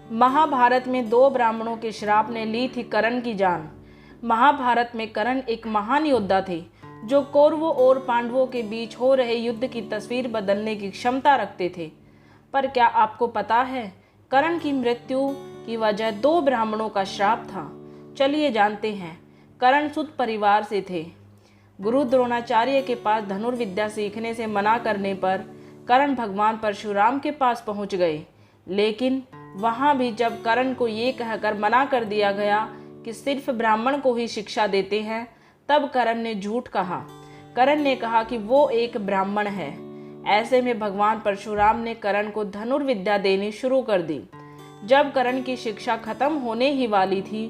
महाभारत में दो ब्राह्मणों के श्राप ने ली थी कर्ण की जान। महाभारत में कर्ण एक महान योद्धा थे जो कौरवों और पांडवों के बीच हो रहे युद्ध की तस्वीर बदलने की क्षमता रखते थे। पर क्या आपको पता है, कर्ण की मृत्यु की वजह दो ब्राह्मणों का श्राप था। चलिए जानते हैं। कर्ण सूत परिवार से थे। गुरु द्रोणाचार्य के पास धनुर्विद्या सीखने से मना करने पर कर्ण भगवान परशुराम के पास पहुंच गए। लेकिन वहां भी जब कर्ण को ये कहकर मना कर दिया गया कि सिर्फ ब्राह्मण को ही शिक्षा देते हैं, तब कर्ण ने झूठ कहा। कर्ण ने कहा कि वो एक ब्राह्मण है। ऐसे में भगवान परशुराम ने कर्ण को धनुर्विद्या देनी शुरू कर दी। जब कर्ण की शिक्षा खत्म होने ही वाली थी,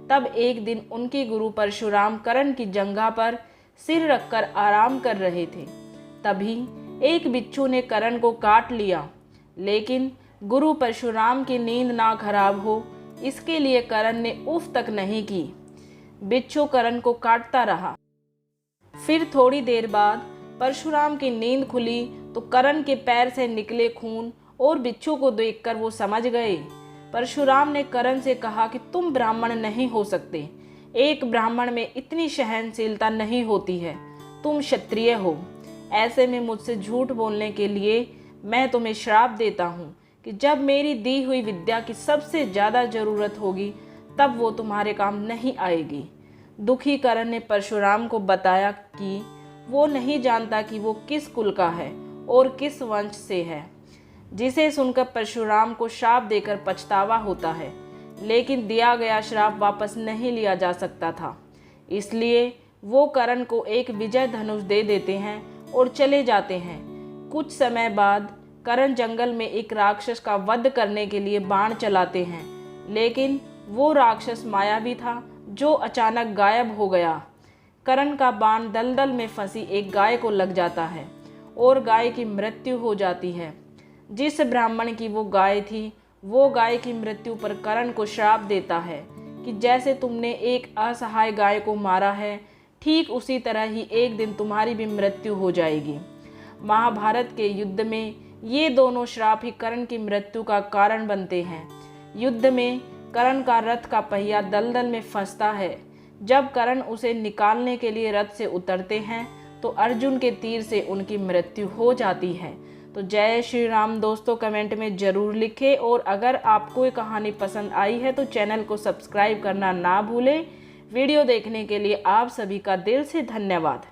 तब एक दिन उनके गुरु परशुराम कर्ण की जंघा पर सिर रखकर आराम कर रहे थे। तभी एक बिच्छू ने कर्ण को काट लिया। लेकिन गुरु परशुराम की नींद ना खराब हो, इसके लिए कर्ण ने उफ तक नहीं की। बिच्छू कर्ण को काटता रहा। फिर थोड़ी देर बाद परशुराम की नींद खुली तो कर्ण के पैर से निकले खून और बिच्छू को देखकर वो समझ गए। परशुराम ने कर्ण से कहा कि तुम ब्राह्मण नहीं हो सकते। एक ब्राह्मण में इतनी सहनशीलता नहीं होती है। तुम क्षत्रिय हो। ऐसे में मुझसे झूठ बोलने के लिए मैं तुम्हें श्राप देता हूँ कि जब मेरी दी हुई विद्या की सबसे ज़्यादा ज़रूरत होगी, तब वो तुम्हारे काम नहीं आएगी। दुखी कर्ण ने परशुराम को बताया कि वो नहीं जानता कि वो किस कुल का है और किस वंश से है, जिसे सुनकर परशुराम को श्राप देकर पछतावा होता है। लेकिन दिया गया श्राप वापस नहीं लिया जा सकता था। इसलिए वो कर्ण को एक विजय धनुष दे देते हैं और चले जाते हैं। कुछ समय बाद कर्ण जंगल में एक राक्षस का वध करने के लिए बाण चलाते हैं, लेकिन वो राक्षस मायावी था जो अचानक गायब हो गया। कर्ण का बाण दलदल में फंसी एक गाय को लग जाता है और गाय की मृत्यु हो जाती है। जिस ब्राह्मण की वो गाय थी, वो गाय की मृत्यु पर कर्ण को श्राप देता है कि जैसे तुमने एक असहाय गाय को मारा है, ठीक उसी तरह ही एक दिन तुम्हारी भी मृत्यु हो जाएगी। महाभारत के युद्ध में ये दोनों श्राप ही कर्ण की मृत्यु का कारण बनते हैं। युद्ध में कर्ण का रथ का पहिया दलदल में फंसता है। जब कर्ण उसे निकालने के लिए रथ से उतरते हैं तो अर्जुन के तीर से उनकी मृत्यु हो जाती है। तो जय श्री राम दोस्तों, कमेंट में ज़रूर लिखें। और अगर आपको ये कहानी पसंद आई है तो चैनल को सब्सक्राइब करना ना भूलें। वीडियो देखने के लिए आप सभी का दिल से धन्यवाद।